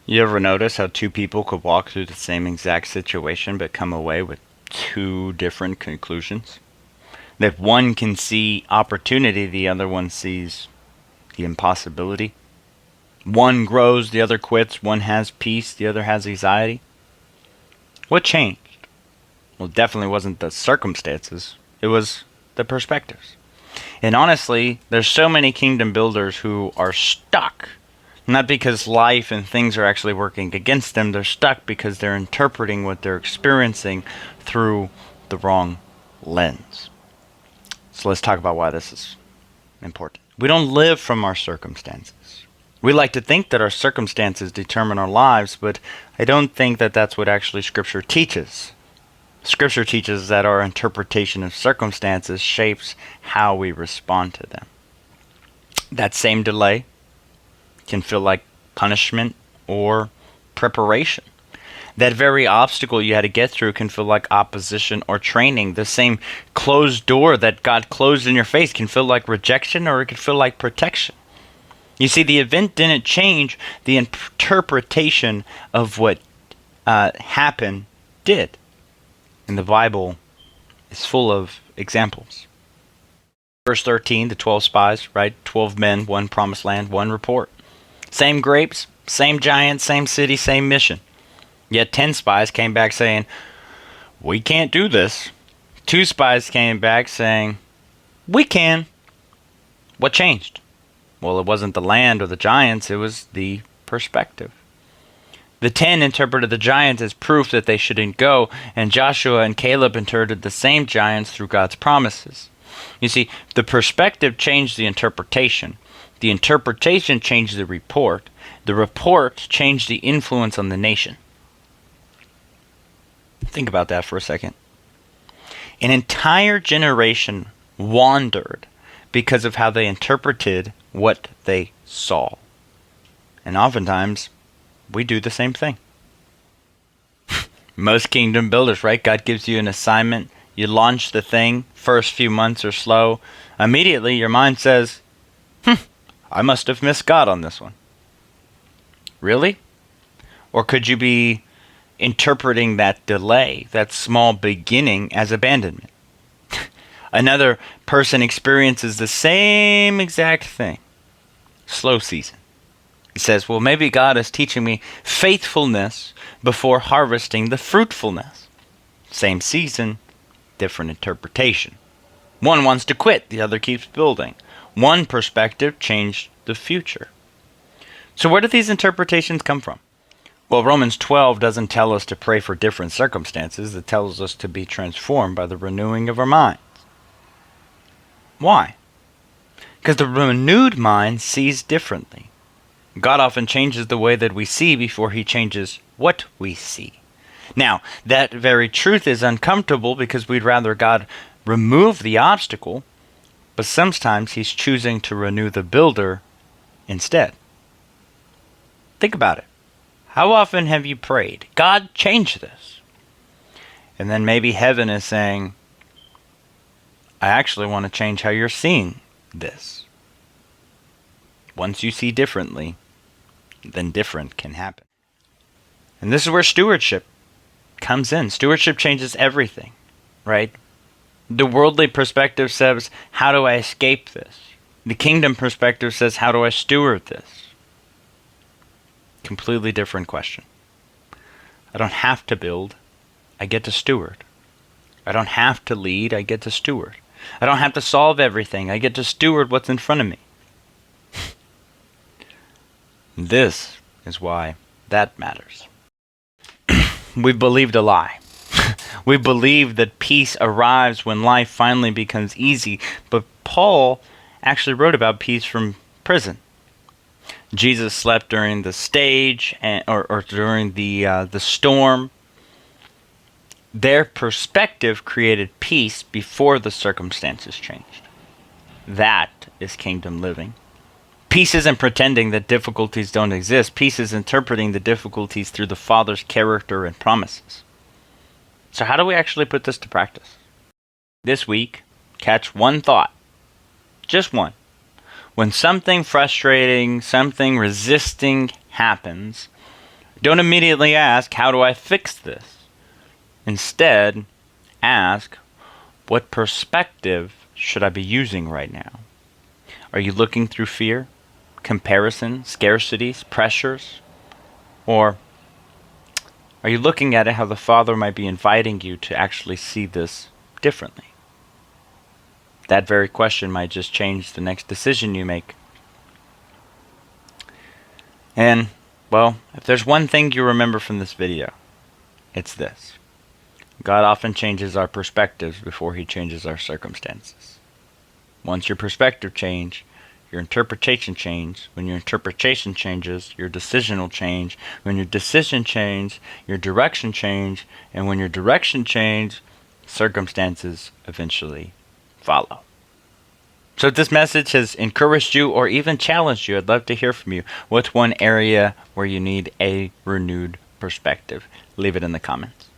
You ever notice how two people could walk through the same exact situation but come away with two different conclusions? That one can see opportunity, the other one sees the impossibility. One grows, the other quits. One has peace, the other has anxiety. What changed? Well, it definitely wasn't the circumstances. It was the perspectives. And honestly, there's so many kingdom builders who are stuck. Not because life and things are actually working against them. They're stuck because they're interpreting what they're experiencing through the wrong lens. So let's talk about why this is important. We don't live from our circumstances. We like to think that our circumstances determine our lives, but I don't think that that's what actually Scripture teaches. Scripture teaches that our interpretation of circumstances shapes how we respond to them. That same delay can feel like punishment or preparation. That very obstacle you had to get through can feel like opposition or training. The same closed door that God closed in your face can feel like rejection, or it could feel like protection. You see, the event didn't change. The interpretation of what happened did. And the Bible is full of examples. Verse 13, the 12 spies, right? 12 men, one promised land, one report. Same grapes, same giants, same city, same mission. Yet 10 spies came back saying, "We can't do this." 2 spies came back saying, "We can." What changed? Well, it wasn't the land or the giants, it was the perspective. The 10 interpreted the giants as proof that they shouldn't go, and Joshua and Caleb interpreted the same giants through God's promises. You see, the perspective changed the interpretation. The interpretation changed the report. The report changed the influence on the nation. Think about that for a second. An entire generation wandered because of how they interpreted what they saw. And oftentimes, we do the same thing. Most kingdom builders, right? God gives you an assignment. You launch the thing. First few months are slow. Immediately, your mind says, I must have missed God on this one. Really? Or could you be interpreting that delay, that small beginning, as abandonment? Another person experiences the same exact thing. Slow season. He says, well, maybe God is teaching me faithfulness before harvesting the fruitfulness. Same season, different interpretation. One wants to quit, the other keeps building. One perspective changed the future. So where do these interpretations come from? Well, Romans 12 doesn't tell us to pray for different circumstances. It tells us to be transformed by the renewing of our minds. Why? Because the renewed mind sees differently. God often changes the way that we see before he changes what we see. Now, that very truth is uncomfortable because we'd rather God remove the obstacle, but sometimes he's choosing to renew the builder instead. Think about it. How often have you prayed, God, change this? And then maybe heaven is saying, I actually want to change how you're seeing this. Once you see differently, then different can happen. And this is where stewardship comes in. Stewardship changes everything, right? The worldly perspective says, how do I escape this? The kingdom perspective says, how do I steward this? Completely different question. I don't have to build, I get to steward. I don't have to lead, I get to steward. I don't have to solve everything, I get to steward what's in front of me. This is why that matters. We believed a lie. We believe that peace arrives when life finally becomes easy, but Paul actually wrote about peace from prison. Jesus slept during the stage or during the storm. Their perspective created peace before the circumstances changed. That is kingdom living. Peace isn't pretending that difficulties don't exist. Peace is interpreting the difficulties through the Father's character and promises. So how do we actually put this to practice? This week, catch one thought. Just one. When something frustrating, something resisting happens, Don't immediately ask, how do I fix this? Instead, ask, what perspective should I be using right now? Are you looking through fear, comparison, scarcities, pressures? Or are you looking at it how the Father might be inviting you to actually see this differently? That very question might just change the next decision you make. And, well, if there's one thing you remember from this video, it's this. God often changes our perspectives before he changes our circumstances. Once your perspective changes, your interpretation changes. When your interpretation changes, your decision will change. When your decision changes, your direction changes. And when your direction changes, circumstances eventually follow. So if this message has encouraged you or even challenged you, I'd love to hear from you. What's one area where you need a renewed perspective? Leave it in the comments.